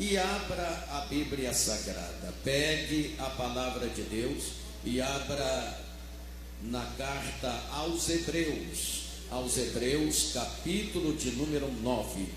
e abra a Bíblia Sagrada. Pegue a palavra de Deus e abra na carta aos Hebreus, capítulo de número 9.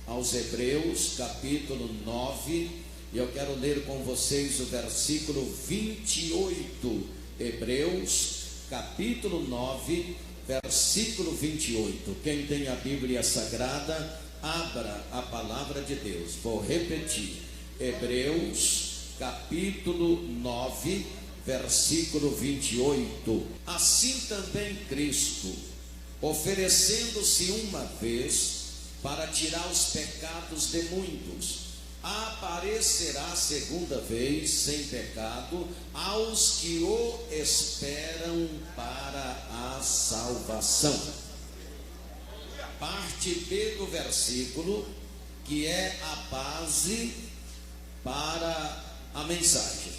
Aos Hebreus, capítulo 9, e eu quero ler com vocês o versículo 28. Hebreus, capítulo 9, versículo 28. Quem tem a Bíblia Sagrada, abra a palavra de Deus. Vou repetir. Hebreus, capítulo 9, versículo 28. Assim também Cristo, oferecendo-se uma vez para tirar os pecados de muitos, aparecerá segunda vez sem pecado aos que o esperam para a salvação. Parte B do versículo, que é a base para a mensagem.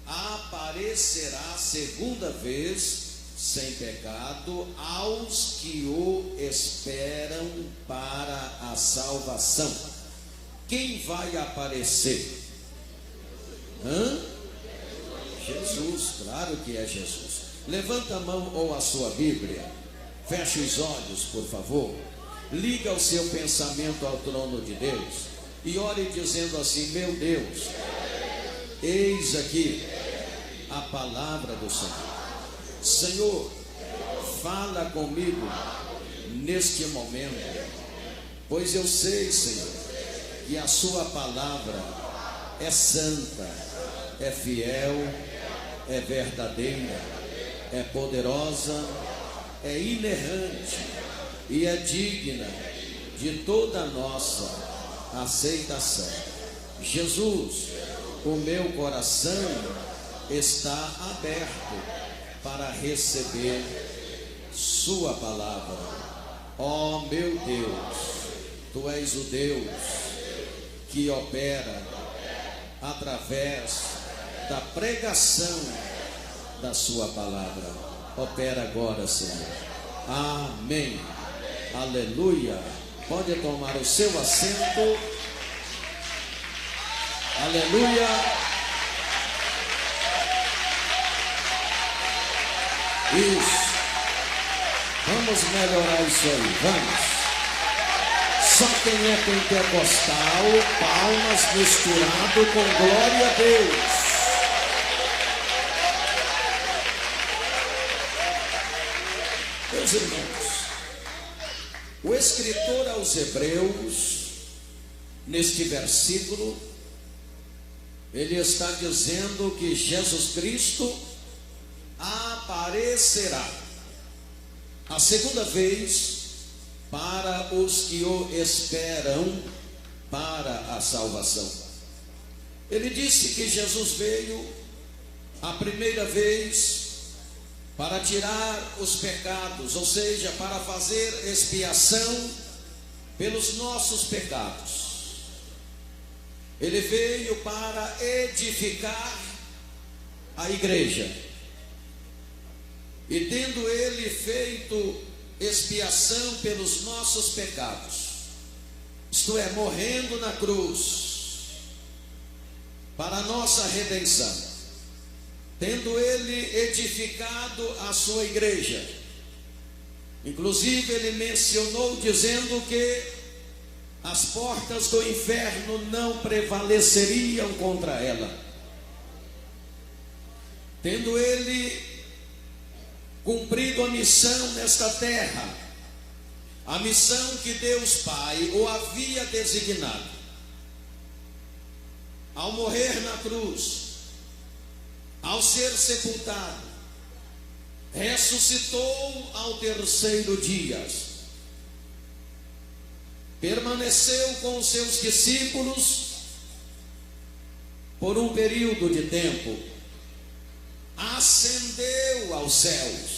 Aparecerá segunda vez sem pecado aos que o esperam para a salvação. Quem vai aparecer? Jesus, claro que é Jesus. Levanta a mão ou a sua Bíblia, feche os olhos, por favor, liga o seu pensamento ao trono de Deus e ore dizendo assim: meu Deus, eis aqui a palavra do Senhor. Senhor, fala comigo neste momento, pois eu sei, Senhor, que a sua palavra é santa, é fiel, é verdadeira, é poderosa, é inerrante e é digna de toda a nossa aceitação. Jesus, o meu coração está aberto para receber sua palavra. Ó meu Deus, tu és o Deus que opera através da pregação da sua palavra. Opera agora, Senhor. Amém. Aleluia. Pode tomar o seu assento. Aleluia. Isso. Vamos melhorar isso aí. Vamos. Só quem é pentecostal, palmas misturado com glória a Deus. Meus irmãos, o escritor aos Hebreus, neste versículo, ele está dizendo que Jesus Cristo aparecerá a segunda vez para os que o esperam para a salvação. Ele disse que Jesus veio a primeira vez para tirar os pecados, ou seja, para fazer expiação pelos nossos pecados. Ele veio para edificar a igreja. E tendo ele feito expiação pelos nossos pecados, isto é, morrendo na cruz para a nossa redenção, tendo ele edificado a sua igreja, inclusive ele mencionou dizendo que as portas do inferno não prevaleceriam contra ela. Tendo ele cumprido a missão nesta terra, a missão que Deus Pai o havia designado, ao morrer na cruz, ao ser sepultado, ressuscitou ao terceiro dia, permaneceu com os seus discípulos por um período de tempo, ascendeu aos céus,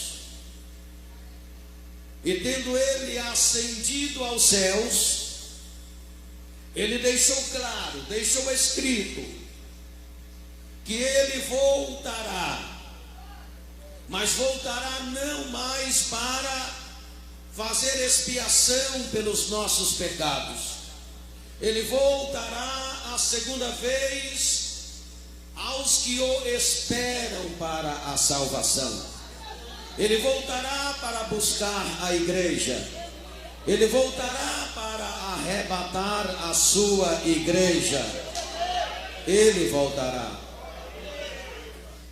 e tendo ele ascendido aos céus, ele deixou claro, deixou escrito, que ele voltará, mas voltará não mais para fazer expiação pelos nossos pecados, ele voltará a segunda vez aos que o esperam para a salvação. Ele voltará para buscar a igreja. Ele voltará para arrebatar a sua igreja. Ele voltará.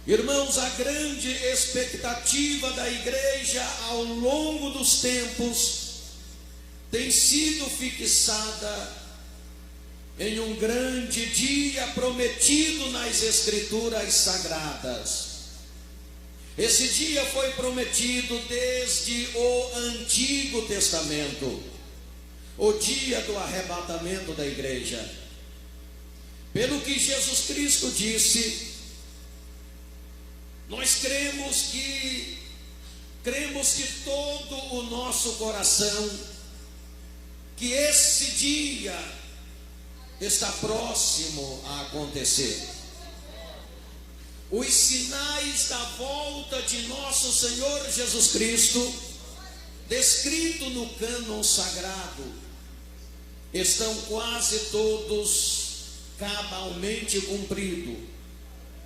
Irmãos, a grande expectativa da igreja ao longo dos tempos tem sido fixada em um grande dia prometido nas Escrituras Sagradas. Esse dia foi prometido desde o Antigo Testamento, o dia do arrebatamento da igreja. Pelo que Jesus Cristo disse, nós cremos que todo o nosso coração, que esse dia está próximo a acontecer. Os sinais da volta de nosso Senhor Jesus Cristo, descrito no cânon sagrado, estão quase todos cabalmente cumpridos,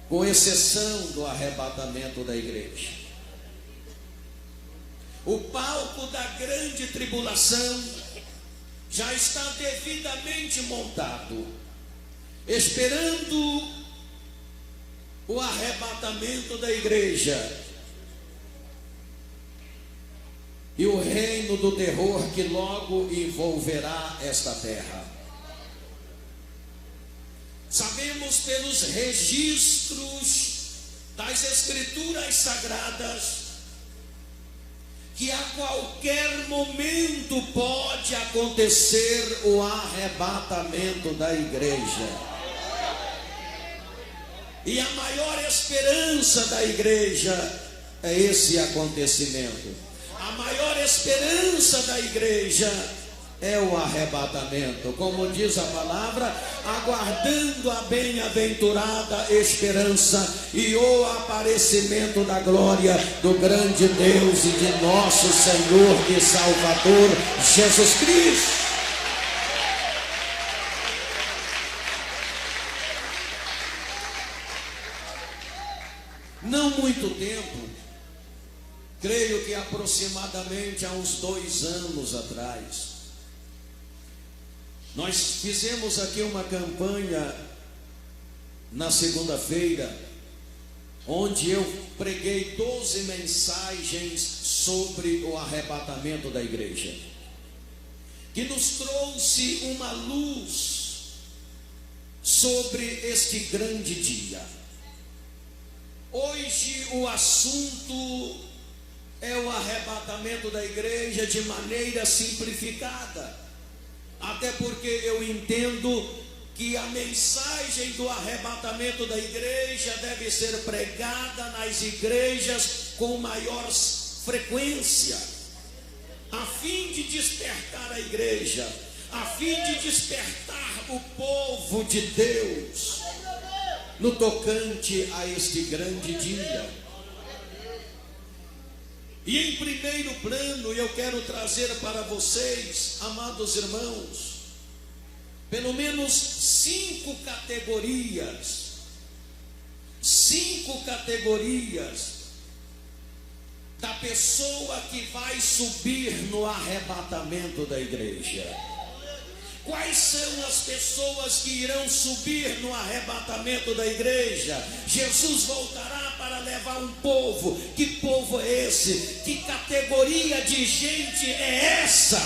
com exceção do arrebatamento da igreja. O palco da grande tribulação já está devidamente montado, esperando o arrebatamento da igreja e o reino do terror que logo envolverá esta terra. Sabemos pelos registros das Escrituras Sagradas que a qualquer momento pode acontecer o arrebatamento da igreja. E a maior esperança da igreja é esse acontecimento. A maior esperança da igreja é o arrebatamento. Como diz a palavra, aguardando a bem-aventurada esperança e o aparecimento da glória do grande Deus e de nosso Senhor e Salvador Jesus Cristo. Não muito tempo, creio que aproximadamente há uns 2 anos atrás, nós fizemos aqui uma campanha na segunda-feira, onde eu preguei 12 mensagens sobre o arrebatamento da igreja, que nos trouxe uma luz sobre este grande dia. Hoje o assunto é o arrebatamento da igreja de maneira simplificada, até porque eu entendo que a mensagem do arrebatamento da igreja deve ser pregada nas igrejas com maior frequência, a fim de despertar a igreja, a fim de despertar o povo de Deus no tocante a este grande dia. E em primeiro plano eu quero trazer para vocês, amados irmãos, pelo menos 5 categorias da pessoa que vai subir no arrebatamento da igreja. Quais são as pessoas que irão subir no arrebatamento da igreja? Jesus voltará para levar um povo. Que povo é esse? Que categoria de gente é essa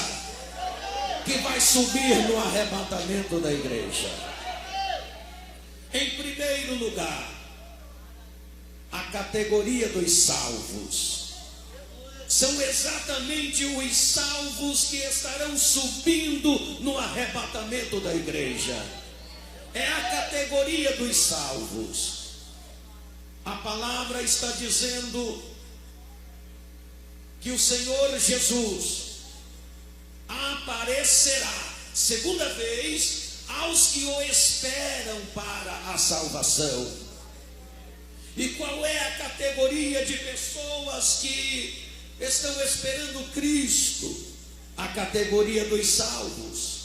que vai subir no arrebatamento da igreja? Em primeiro lugar, a categoria dos salvos. São exatamente os salvos que estarão subindo no arrebatamento da igreja. É a categoria dos salvos. A palavra está dizendo que o Senhor Jesus aparecerá segunda vez aos que o esperam para a salvação. E qual é a categoria de pessoas que estão esperando Cristo? A categoria dos salvos.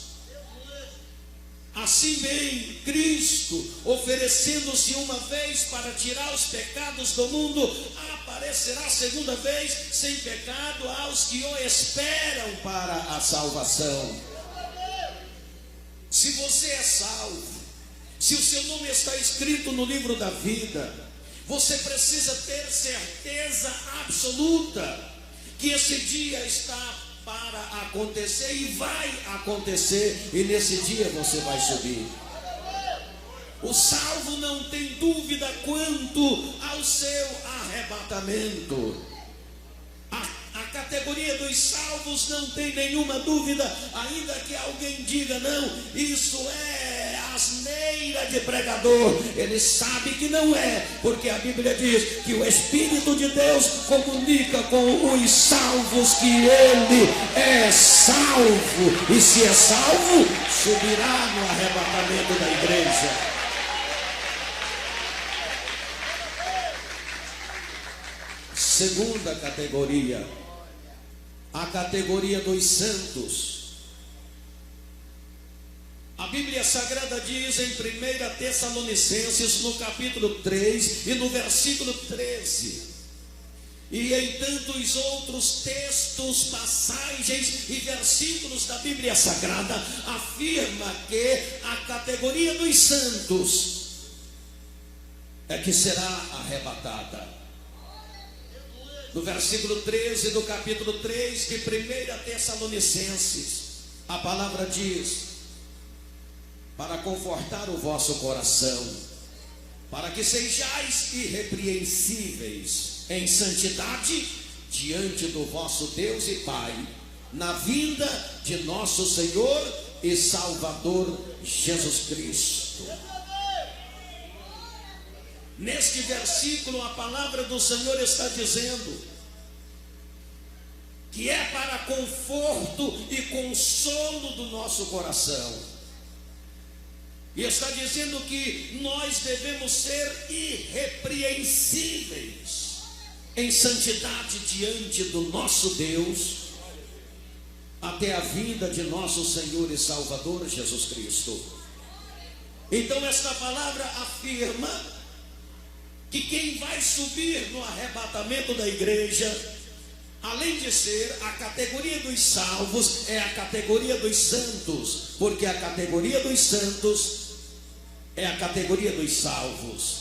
Assim bem, Cristo, oferecendo-se uma vez para tirar os pecados do mundo, aparecerá segunda vez sem pecado aos que o esperam para a salvação. Se você é salvo, se o seu nome está escrito no livro da vida, você precisa ter certeza absoluta que esse dia está para acontecer e vai acontecer, e nesse dia você vai subir. O salvo não tem dúvida quanto ao seu arrebatamento. A categoria dos salvos não tem nenhuma dúvida, ainda que alguém diga não, isso é asneira de pregador. Ele sabe que não é, porque a Bíblia diz que o Espírito de Deus comunica com os salvos que ele é salvo, e se é salvo, subirá no arrebatamento da igreja. Segunda categoria, a categoria dos santos. A Bíblia Sagrada diz em 1 Tessalonicenses, no capítulo 3 e no versículo 13, e em tantos outros textos, passagens e versículos da Bíblia Sagrada, afirma que a categoria dos santos é que será arrebatada. No versículo 13 do capítulo 3 de 1 Tessalonicenses, a palavra diz: para confortar o vosso coração, para que sejais irrepreensíveis em santidade diante do vosso Deus e Pai, na vinda de nosso Senhor e Salvador Jesus Cristo. Neste versículo, a palavra do Senhor está dizendo que é para conforto e consolo do nosso coração. E está dizendo que nós devemos ser irrepreensíveis em santidade diante do nosso Deus, até a vinda de nosso Senhor e Salvador Jesus Cristo. Então esta palavra afirma que quem vai subir no arrebatamento da igreja, além de ser a categoria dos salvos, é a categoria dos santos, porque a categoria dos santos é a categoria dos salvos.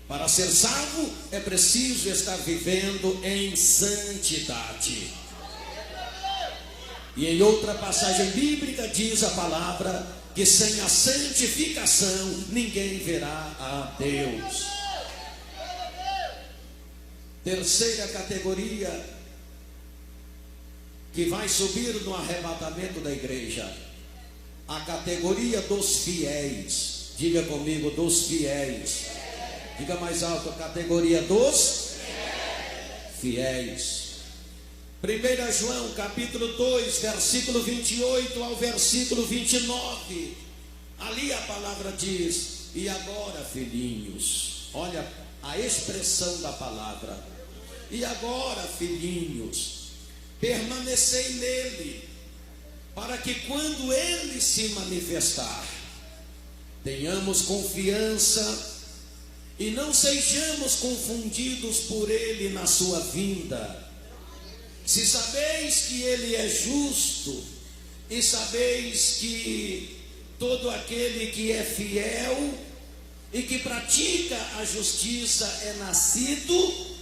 Para ser salvo é preciso estar vivendo em santidade. E em outra passagem bíblica diz a palavra que sem a santificação ninguém verá a Deus. Terceira categoria que vai subir no arrebatamento da igreja, a categoria dos fiéis. Diga comigo, dos fiéis. Diga mais alto, a categoria dos fiéis. 1 João capítulo 2, versículo 28 ao versículo 29, ali a palavra diz: e agora, filhinhos, olha a expressão da palavra, e agora, filhinhos, permanecei nele, para que quando ele se manifestar, tenhamos confiança e não sejamos confundidos por ele na sua vinda. Se sabeis que ele é justo, e sabeis que todo aquele que é fiel e que pratica a justiça é nascido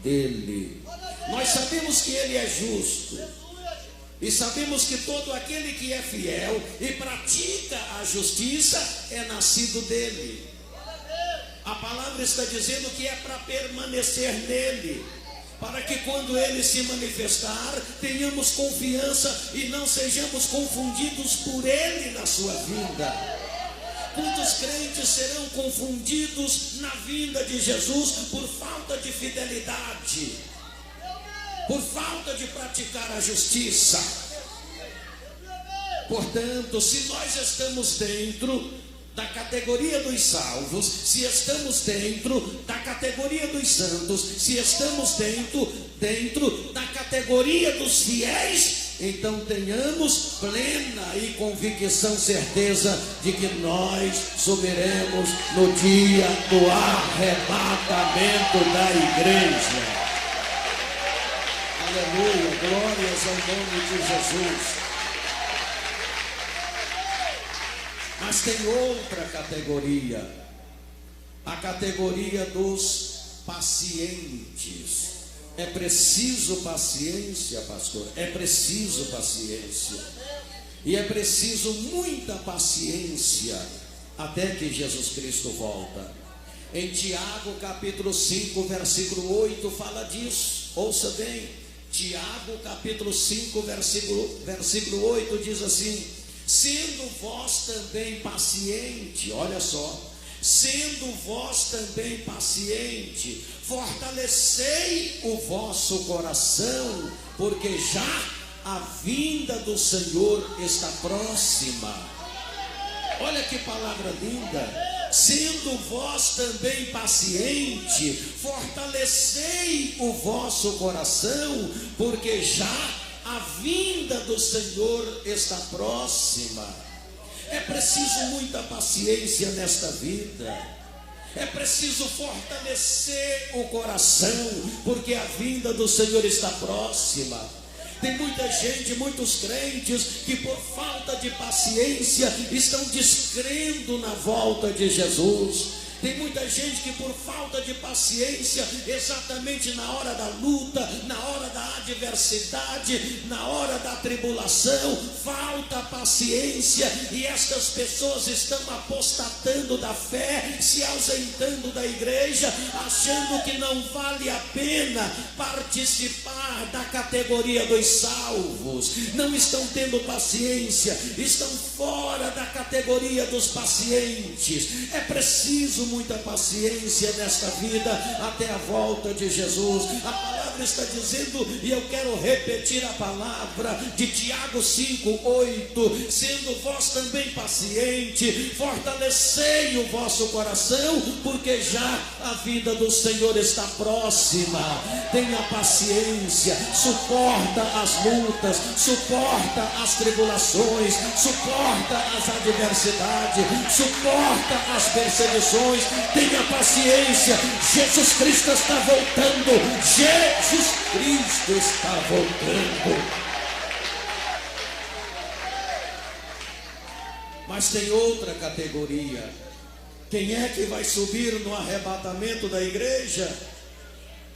dele. Nós sabemos que ele é justo, e sabemos que todo aquele que é fiel e pratica a justiça é nascido dele. A palavra está dizendo que é para permanecer nele, para que quando ele se manifestar, tenhamos confiança e não sejamos confundidos por ele na sua vinda. Quantos crentes serão confundidos na vinda de Jesus por falta de fidelidade, por falta de praticar a justiça? Portanto, se nós estamos dentro da categoria dos salvos, se estamos dentro da categoria dos santos, se estamos dentro da categoria dos fiéis, então tenhamos plena e convicção, certeza de que nós subiremos no dia do arrebatamento da igreja. Aleluia, glórias ao nome de Jesus. Mas tem outra categoria, a categoria dos pacientes. É preciso paciência, pastor, é preciso paciência, e é preciso muita paciência até que Jesus Cristo volta. Em Tiago capítulo 5 versículo 8 fala disso, ouça bem. Tiago capítulo 5 versículo 8 diz assim: sendo vós também paciente, olha só, sendo vós também paciente, fortalecei o vosso coração, porque já a vinda do Senhor está próxima. Olha que palavra linda. Sendo vós também paciente, fortalecei o vosso coração, porque já a vinda do Senhor está próxima. É preciso muita paciência nesta vida. É preciso fortalecer o coração, porque a vinda do Senhor está próxima. Tem muita gente, muitos crentes, que por falta de paciência estão descrendo na volta de Jesus. Tem muita gente que por falta de paciência, exatamente na hora da luta, na hora da adversidade, na hora da tribulação, falta paciência, e estas pessoas estão apostatando da fé, se ausentando da igreja, achando que não vale a pena participar da categoria dos salvos. Não estão tendo paciência, estão fora da categoria dos pacientes. É preciso muita paciência nesta vida até a volta de Jesus. A palavra está dizendo, e eu quero repetir a palavra de Tiago 5:8: sendo vós também paciente, fortalecei o vosso coração, porque já a vida do Senhor está próxima. Tenha paciência, suporta as lutas, suporta as tribulações, suporta as adversidades, suporta as perseguições. Tenha paciência, Jesus Cristo está voltando. Jesus Cristo está voltando. Mas tem outra categoria. Quem é que vai subir no arrebatamento da igreja?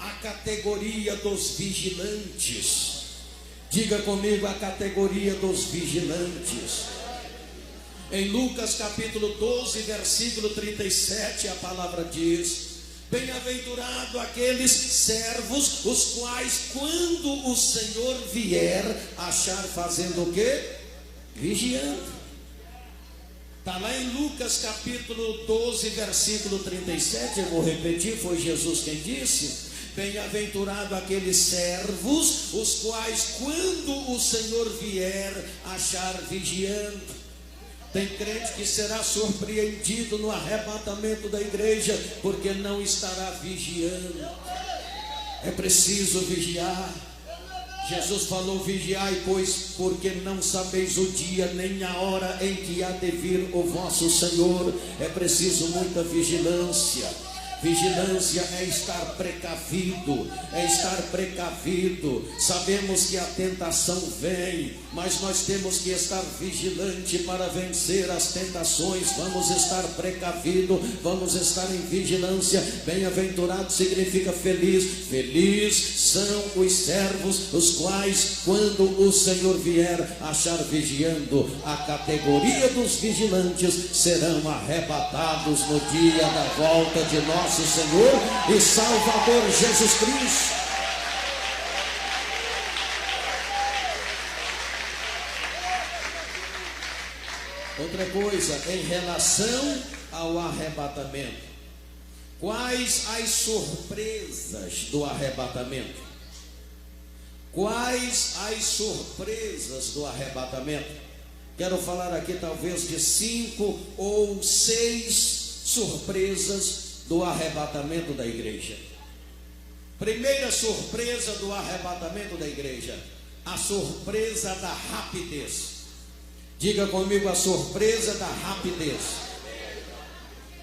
A categoria dos vigilantes. Diga comigo, a categoria dos vigilantes. Em Lucas capítulo 12, versículo 37, a palavra diz: bem-aventurado aqueles servos, os quais, quando o Senhor vier, achar fazendo o quê? Vigiando. Está lá em Lucas capítulo 12, versículo 37, eu vou repetir, foi Jesus quem disse: bem-aventurado aqueles servos, os quais, quando o Senhor vier, achar vigiando. Tem crente que será surpreendido no arrebatamento da igreja, porque não estará vigiando. É preciso vigiar. Jesus falou: vigiai, pois, porque não sabeis o dia nem a hora em que há de vir o vosso Senhor. É preciso muita vigilância. Vigilância é estar precavido, é estar precavido. Sabemos que a tentação vem, mas nós temos que estar vigilante para vencer as tentações. Vamos estar precavido, vamos estar em vigilância. Bem-aventurado significa feliz. Feliz são os servos, os quais, quando o Senhor vier, achar vigiando. A categoria dos vigilantes serão arrebatados no dia da volta de nosso Senhor e Salvador Jesus Cristo. Outra coisa, em relação ao arrebatamento, quais as surpresas do arrebatamento? Quais as surpresas do arrebatamento? Quero falar aqui talvez de 5 ou 6 surpresas do arrebatamento da igreja. Primeira surpresa do arrebatamento da igreja: A surpresa da rapidez. Diga comigo, a surpresa da rapidez.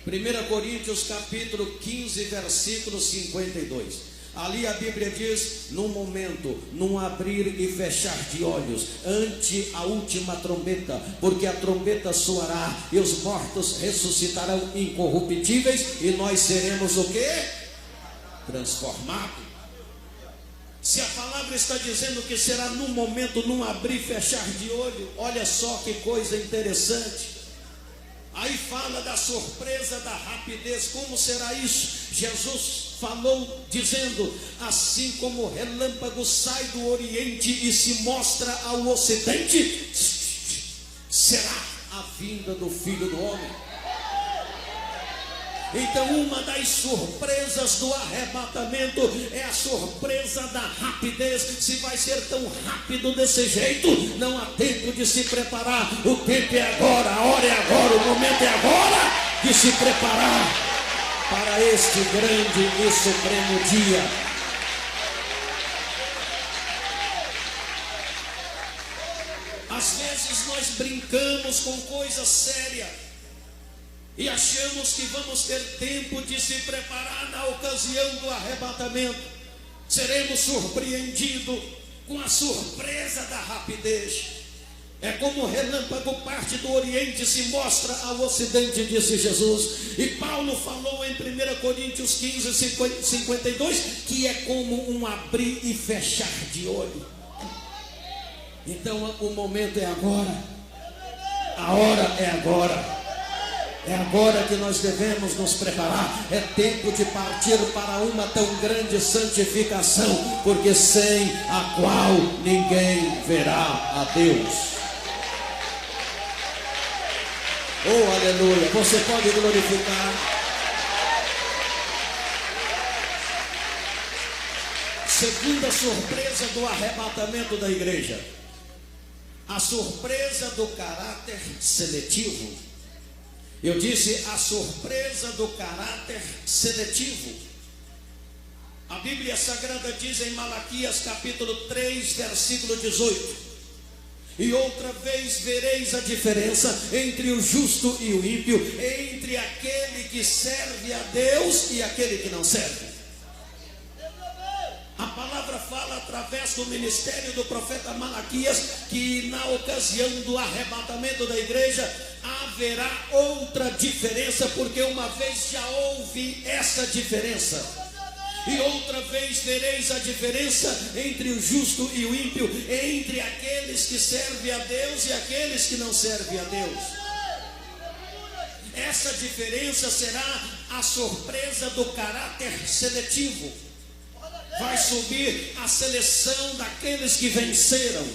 1 Coríntios capítulo 15, versículo 52. Ali a Bíblia diz: num momento, num abrir e fechar de olhos, ante a última trombeta, porque a trombeta soará e os mortos ressuscitarão incorruptíveis e nós seremos o quê? Transformados. Se a palavra está dizendo que será num momento, num abrir e fechar de olho, olha só que coisa interessante. Aí fala da surpresa da rapidez. Como será isso? Jesus falou dizendo: assim como o relâmpago sai do oriente e se mostra ao ocidente, será a vinda do Filho do Homem. Então, uma das surpresas do arrebatamento é a surpresa da rapidez. Se vai ser tão rápido desse jeito, não há tempo de se preparar. O tempo é agora, a hora é agora, o momento é agora de se preparar para este grande e supremo dia. Às vezes nós brincamos com coisa séria e achamos que vamos ter tempo de se preparar na ocasião do arrebatamento. Seremos surpreendidos com a surpresa da rapidez. É como o relâmpago parte do oriente e se mostra ao ocidente, disse Jesus. E Paulo falou em 1 Coríntios 15, 52, que é como um abrir e fechar de olho. Então o momento é agora, a hora é agora. É agora que nós devemos nos preparar. É tempo de partir para uma tão grande santificação, porque sem a qual ninguém verá a Deus. Oh, aleluia. Você pode glorificar. Segunda surpresa do arrebatamento da igreja: a surpresa do caráter seletivo. Eu disse a surpresa do caráter seletivo. A Bíblia Sagrada diz em Malaquias capítulo 3, versículo 18: e outra vez vereis a diferença entre o justo e o ímpio, entre aquele que serve a Deus e aquele que não serve. A palavra fala através do ministério do profeta Malaquias que na ocasião do arrebatamento da igreja haverá outra diferença, porque uma vez já houve essa diferença. E outra vez vereis a diferença entre o justo e o ímpio, entre aqueles que servem a Deus e aqueles que não servem a Deus. Essa diferença será a surpresa do caráter seletivo. Vai subir a seleção daqueles que venceram.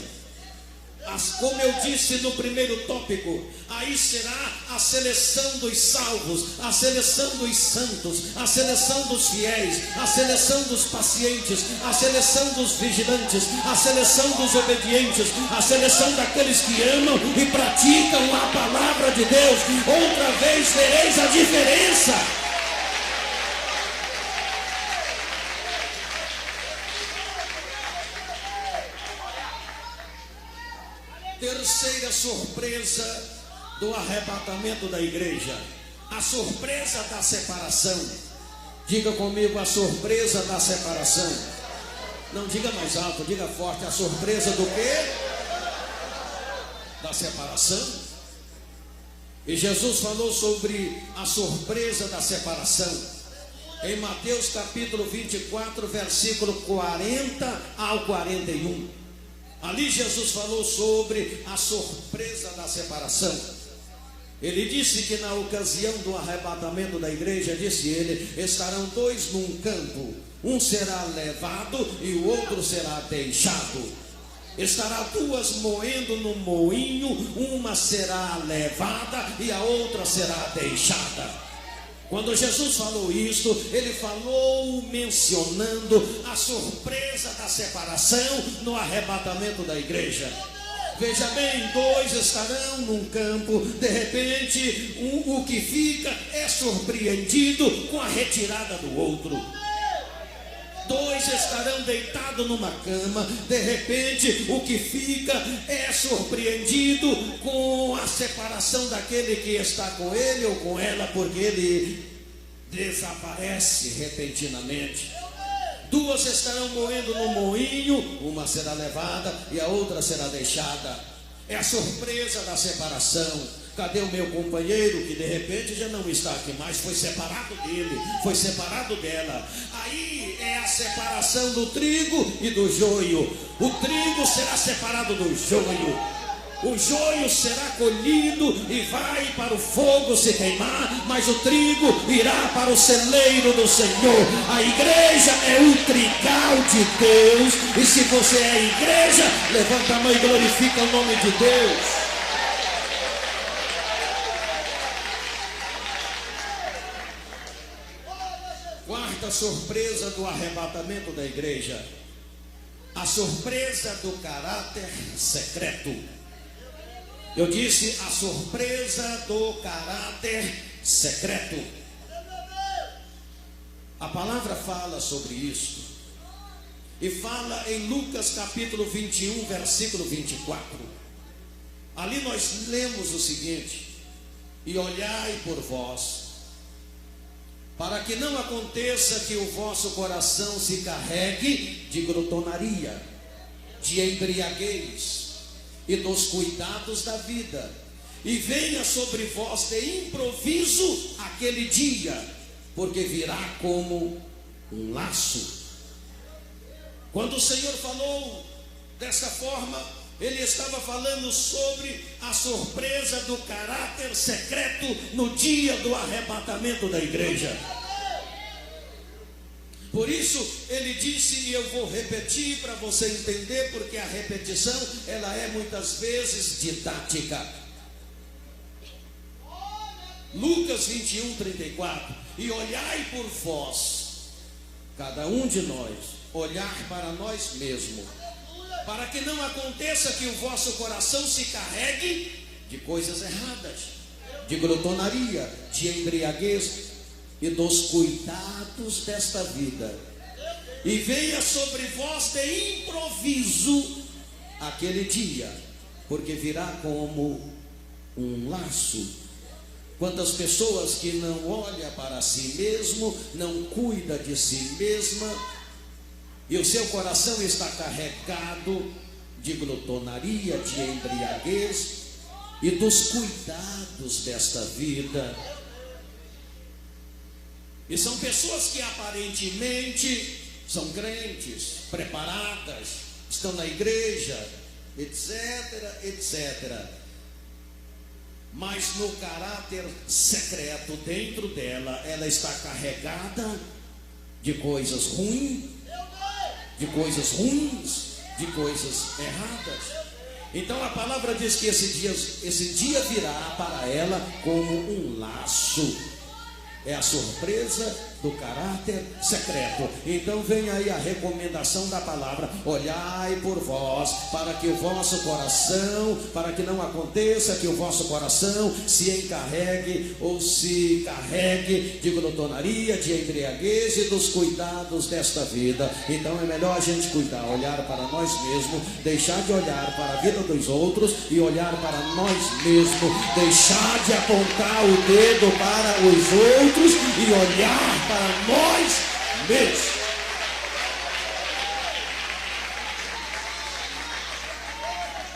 Como eu disse no primeiro tópico, aí será a seleção dos salvos, a seleção dos santos, a seleção dos fiéis, a seleção dos pacientes, a seleção dos vigilantes, a seleção dos obedientes, a seleção daqueles que amam e praticam a palavra de Deus. Outra vez vereis a diferença. Terceira surpresa do arrebatamento da igreja: a surpresa da separação. Diga comigo, a surpresa da separação. Não diga mais alto, diga forte. A surpresa do quê? Da separação. E Jesus falou sobre a surpresa da separação em Mateus capítulo 24, versículo 40 ao 41. Ali Jesus falou sobre a surpresa da separação. Ele disse que na ocasião do arrebatamento da igreja, disse ele, estarão dois num campo, um será levado e o outro será deixado. Estará duas moendo no moinho, uma será levada e a outra será deixada. Quando Jesus falou isto, ele falou mencionando a surpresa da separação no arrebatamento da igreja. Veja bem, dois estarão num campo, de repente o que fica é surpreendido com a retirada do outro. Dois estarão deitados numa cama, de repente o que fica é surpreendido com a separação daquele que está com ele ou com ela, porque ele desaparece repentinamente. Duas estarão moendo no moinho, uma será levada e a outra será deixada. É a surpresa da separação. Cadê o meu companheiro que de repente já não está aqui mais, foi separado dele, foi separado dela. Aí é a separação do trigo e do joio. O trigo será separado do joio. O joio será colhido e vai para o fogo se queimar, mas o trigo irá para o celeiro do Senhor. A igreja é o trigal de Deus, e se você é igreja, levanta a mão e glorifica o nome de Deus. Quarta surpresa do arrebatamento da igreja: a surpresa do caráter secreto. Eu disse a surpresa do caráter secreto. A palavra fala sobre isso. E fala em Lucas capítulo 21, versículo 24. Ali nós lemos o seguinte: e olhai por vós, para que não aconteça que o vosso coração se carregue de glutonaria, de embriaguez e dos cuidados da vida, e venha sobre vós de improviso aquele dia, porque virá como um laço. Quando o Senhor falou dessa forma, Ele estava falando sobre a surpresa do caráter secreto no dia do arrebatamento da igreja. Por isso ele disse, e eu vou repetir para você entender, porque a repetição ela é muitas vezes didática. Lucas 21, 34. E olhai por vós, cada um de nós, olhar para nós mesmos, para que não aconteça que o vosso coração se carregue de coisas erradas, de glutonaria, de embriaguez e dos cuidados desta vida, e venha sobre vós de improviso aquele dia, porque virá como um laço. Quantas pessoas que não olham para si mesmo, não cuida de si mesma, e o seu coração está carregado de glutonaria, de embriaguez e dos cuidados desta vida. E são pessoas que aparentemente são crentes, preparadas, estão na igreja, etc, etc. Mas no caráter secreto dentro dela, ela está carregada de coisas ruins, de coisas erradas. Então a palavra diz que esse dia virá para ela como um laço. É a surpresa do caráter secreto. Então vem aí a recomendação da palavra: olhai por vós, para que o vosso coração, para que não aconteça que o vosso coração se encarregue ou se carregue de glutonaria, de embriaguez e dos cuidados desta vida. Então é melhor a gente cuidar, olhar para nós mesmos, deixar de olhar para a vida dos outros e olhar para nós mesmos, deixar de apontar o dedo para os outros e olhar para nós mesmos.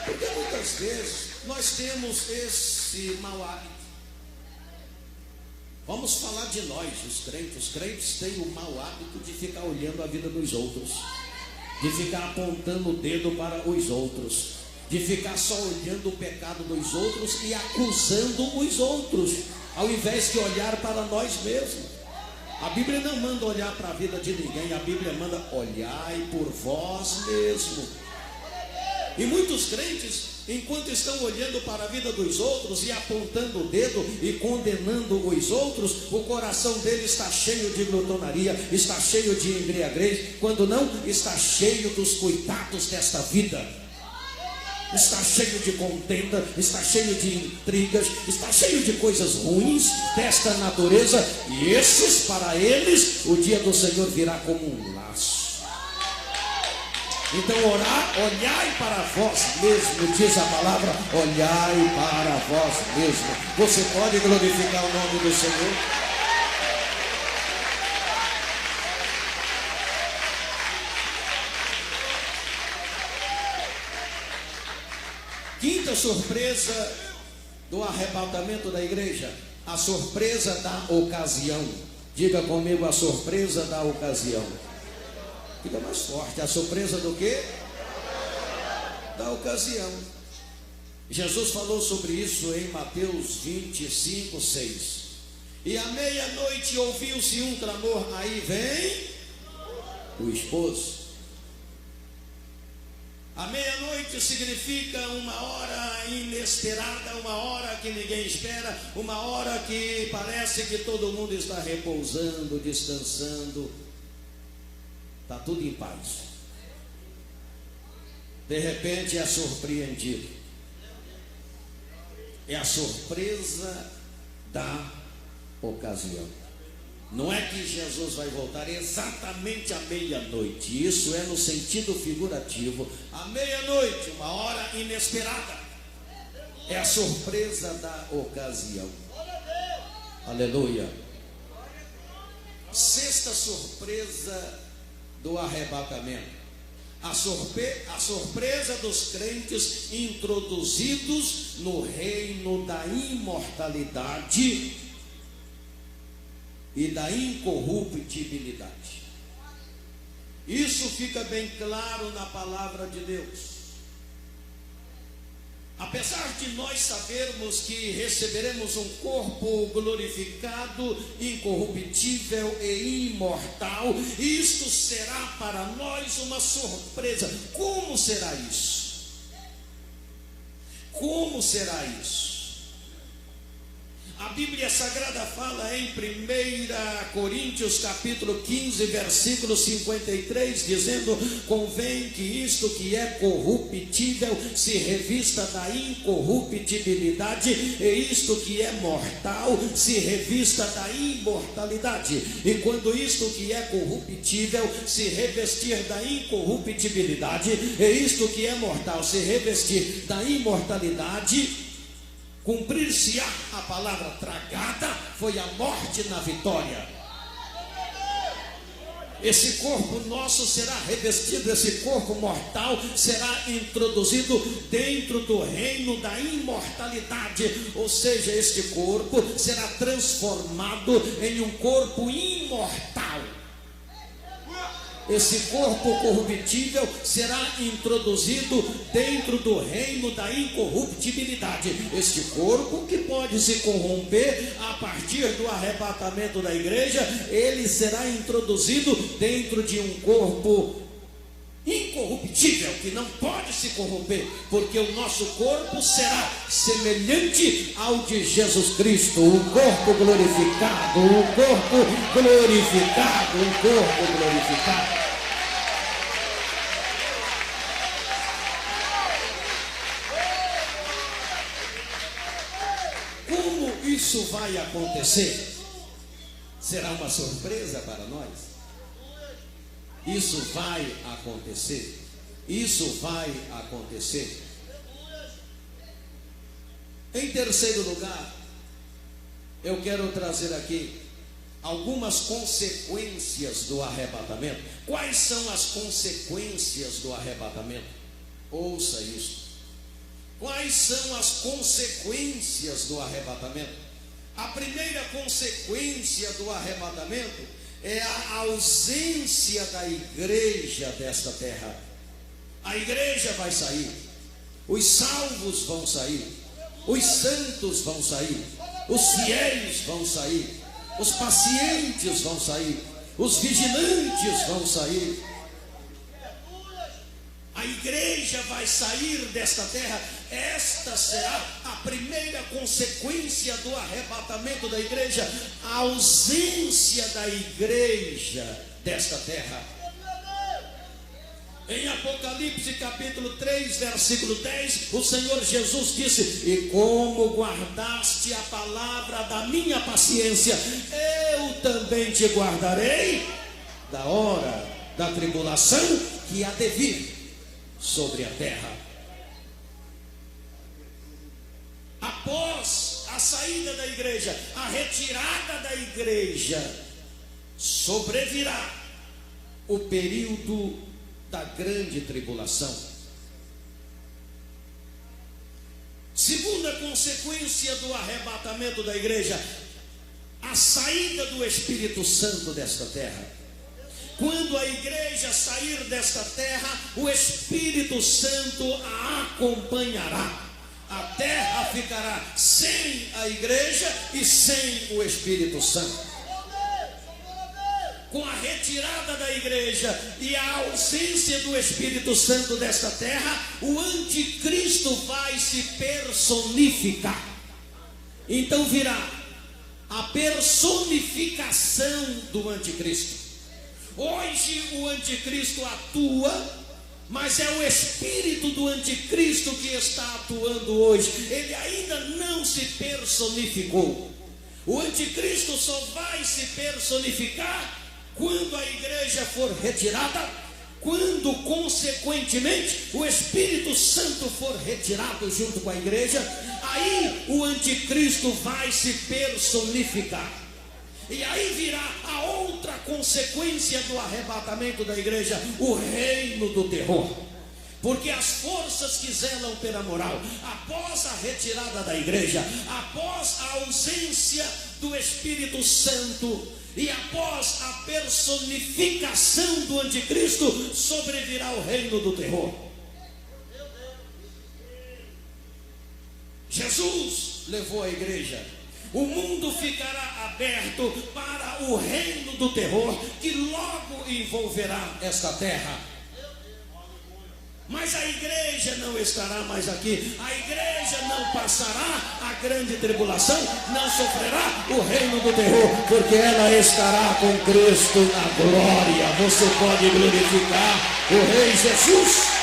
Porque muitas vezes nós temos esse mau hábito. Vamos falar de nós, os crentes. Os crentes têm o mau hábito de ficar olhando a vida dos outros, de ficar apontando o dedo para os outros, de ficar só olhando o pecado dos outros e acusando os outros, ao invés de olhar para nós mesmos. A Bíblia não manda olhar para a vida de ninguém, a Bíblia manda olhai por vós mesmo. E muitos crentes, enquanto estão olhando para a vida dos outros e apontando o dedo e condenando os outros, o coração dele está cheio de glutonaria, está cheio de embriaguez, quando não, está cheio dos cuidados desta vida. Está cheio de contenda, está cheio de intrigas, está cheio de coisas ruins desta natureza. E esses, para eles, o dia do Senhor virá como um laço. Então olhai para vós mesmo, diz a palavra, olhai para vós mesmo. Você pode glorificar o nome do Senhor? Quinta surpresa do arrebatamento da igreja, a surpresa da ocasião. Diga comigo, a surpresa da ocasião. Fica mais forte, a surpresa do quê? Da ocasião. Jesus falou sobre isso em Mateus 25, 6. E à meia-noite ouviu-se um clamor, aí vem o esposo. A meia-noite significa uma hora inesperada, uma hora que ninguém espera, uma hora que parece que todo mundo está repousando, descansando, está tudo em paz. De repente é surpreendido. É a surpresa da ocasião. Não é que Jesus vai voltar exatamente à meia-noite. Isso é no sentido figurativo. À meia-noite, uma hora inesperada. É a surpresa da ocasião. Aleluia. Sexta surpresa do arrebatamento. A surpresa dos crentes introduzidos no reino da imortalidade e da incorruptibilidade. Isso fica bem claro na palavra de Deus. Apesar de nós sabermos que receberemos um corpo glorificado, incorruptível e imortal, isto será para nós uma surpresa. Como será isso? Como será isso? A Bíblia Sagrada fala em 1 Coríntios capítulo 15, versículo 53, dizendo: convém que isto que é corruptível se revista da incorruptibilidade, e isto que é mortal se revista da imortalidade. E quando isto que é corruptível se revestir da incorruptibilidade, e isto que é mortal se revestir da imortalidade, cumprir-se-á a palavra tragada, foi a morte na vitória. Esse corpo nosso será revestido, esse corpo mortal será introduzido dentro do reino da imortalidade, ou seja, este corpo será transformado em um corpo imortal. Esse corpo corruptível será introduzido dentro do reino da incorruptibilidade. Este corpo que pode se corromper a partir do arrebatamento da igreja, ele será introduzido dentro de um corpo incorruptível, que não pode se corromper, porque o nosso corpo será semelhante ao de Jesus Cristo, um corpo glorificado, um corpo glorificado, um corpo glorificado. Como isso vai acontecer? Será uma surpresa para nós? Isso vai acontecer. Isso vai acontecer. Em terceiro lugar, eu quero trazer aqui algumas consequências do arrebatamento. Quais são as consequências do arrebatamento? Ouça isso. Quais são as consequências do arrebatamento? A primeira consequência do arrebatamento é a ausência da igreja desta terra. A igreja vai sair, os salvos vão sair, os santos vão sair, os fiéis vão sair, os pacientes vão sair, os vigilantes vão sair. A igreja vai sair desta terra. Esta será a primeira consequência do arrebatamento da igreja, a ausência da igreja desta terra. Em Apocalipse capítulo 3, versículo 10, o Senhor Jesus disse: e como guardaste a palavra da minha paciência, eu também te guardarei da hora da tribulação que há de vir. sobre a terra. Após a saída da igreja, a retirada da igreja, sobrevirá o período da grande tribulação. Segunda consequência do arrebatamento da igreja, a saída do Espírito Santo desta terra. Quando a igreja sair desta terra, o Espírito Santo a acompanhará. A terra ficará sem a igreja e sem o Espírito Santo. Com a retirada da igreja e a ausência do Espírito Santo desta terra, o anticristo vai se personificar. Então virá a personificação do anticristo. Hoje o anticristo atua, mas é o espírito do anticristo que está atuando hoje. Ele ainda não se personificou. O anticristo só vai se personificar quando a igreja for retirada, quando consequentemente o Espírito Santo for retirado junto com a igreja, aí o anticristo vai se personificar. E aí virá a outra consequência do arrebatamento da igreja, o reino do terror. Porque as forças que zelam pela moral, após a retirada da igreja, após a ausência do Espírito Santo e após a personificação do anticristo, sobrevirá o reino do terror. Jesus levou a igreja. O mundo ficará aberto para o reino do terror, que logo envolverá esta terra. Mas a igreja não estará mais aqui. A igreja não passará a grande tribulação, não sofrerá o reino do terror, porque ela estará com Cristo na glória. Você pode glorificar o Rei Jesus.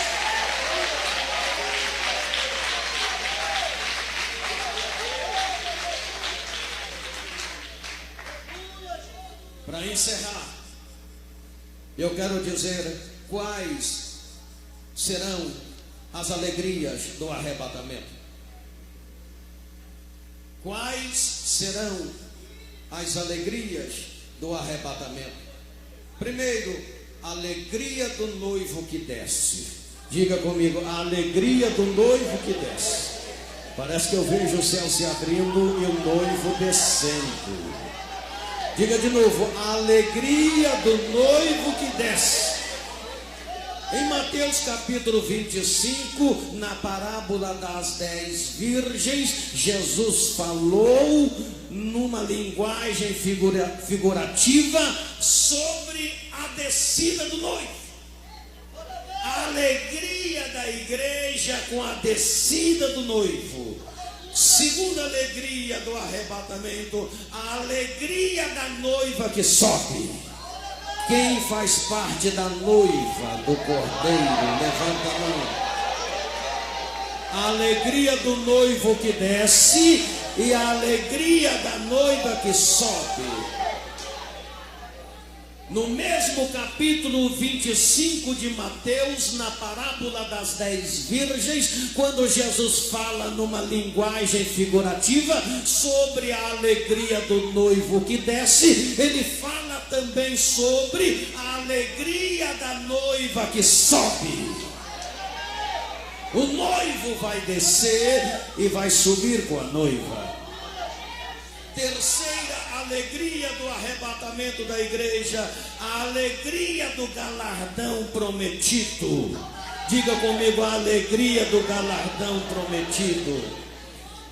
Para encerrar, eu quero dizer quais serão as alegrias do arrebatamento. Quais serão as alegrias do arrebatamento? Primeiro, a alegria do noivo que desce. Diga comigo, a alegria do noivo que desce. Parece que eu vejo o céu se abrindo e o noivo descendo. Diga de novo, a alegria do noivo que desce. Em Mateus capítulo 25, na parábola das 10 virgens, Jesus falou numa linguagem figurativa sobre a descida do noivo. A alegria da igreja com a descida do noivo. Segunda alegria do arrebatamento, a alegria da noiva que sobe. Quem faz parte da noiva do Cordeiro, levanta a mão. A alegria do noivo que desce e a alegria da noiva que sobe. No mesmo capítulo 25 de Mateus, na parábola das 10 virgens, quando Jesus fala numa linguagem figurativa sobre a alegria do noivo que desce, ele fala também sobre a alegria da noiva que sobe. O noivo vai descer e vai subir com a noiva. Terceira alegria do arrebatamento da igreja, a alegria do galardão prometido. Diga comigo, a alegria do galardão prometido.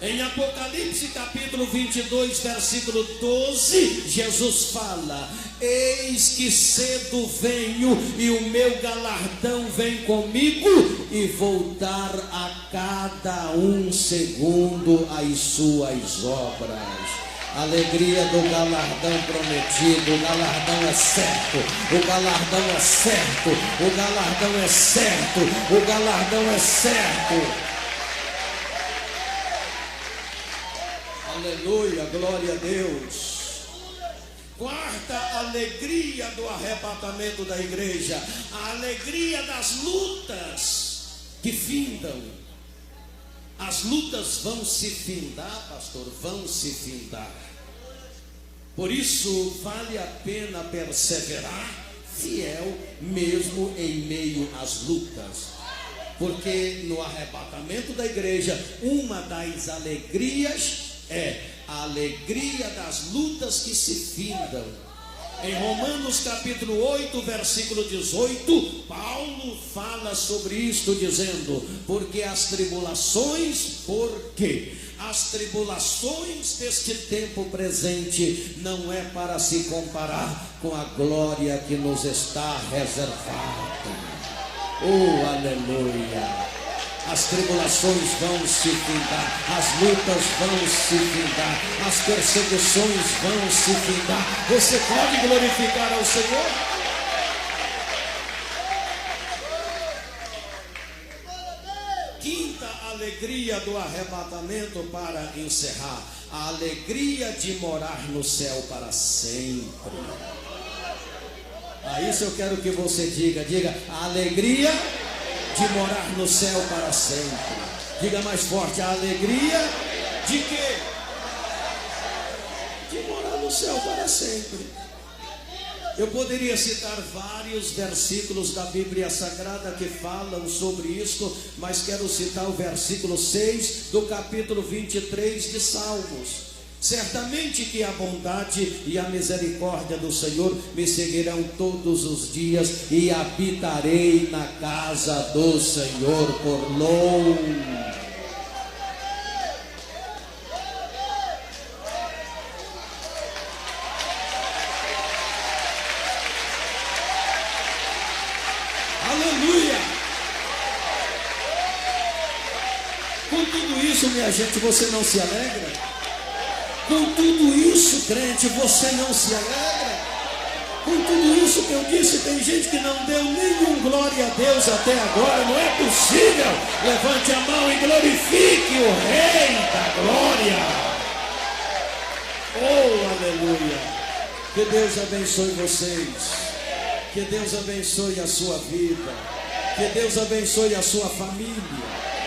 Em Apocalipse capítulo 22, versículo 12, Jesus fala: eis que cedo venho e o meu galardão vem comigo, e vou dar a cada um segundo as suas obras. Alegria do galardão prometido. O galardão é certo. O galardão é certo. O galardão é certo. O galardão é certo. Aleluia, glória a Deus. Quarta alegria do arrebatamento da igreja, a alegria das lutas que findam. As lutas vão se findar, pastor, vão se findar. Por isso vale a pena perseverar fiel mesmo em meio às lutas. Porque no arrebatamento da igreja, uma das alegrias é a alegria das lutas que se findam. Em Romanos capítulo 8, versículo 18, Paulo fala sobre isto dizendo: porque as tribulações deste tempo presente não é para se comparar com a glória que nos está reservada. Oh, aleluia! As tribulações vão se findar, as lutas vão se findar, as perseguições vão se findar. Você pode glorificar ao Senhor? Quinta alegria do arrebatamento, para encerrar: a alegria de morar no céu para sempre. A isso eu quero que você diga a alegria de morar no céu para sempre. Diga mais forte: a alegria de quê? De morar no céu para sempre. Eu poderia citar vários versículos da Bíblia Sagrada que falam sobre isso, mas quero citar o versículo 6 do capítulo 23 de Salmos. Certamente que a bondade e a misericórdia do Senhor me seguirão todos os dias, e habitarei na casa do Senhor por longo. Aleluia! Com tudo isso, minha gente, você não se alegra? Com tudo isso, crente, você não se alegra? Com tudo isso que eu disse, tem gente que não deu nenhum glória a Deus até agora. Não é possível. Levante a mão e glorifique o Rei da Glória. Oh, aleluia. Que Deus abençoe vocês. Que Deus abençoe a sua vida. Que Deus abençoe a sua família.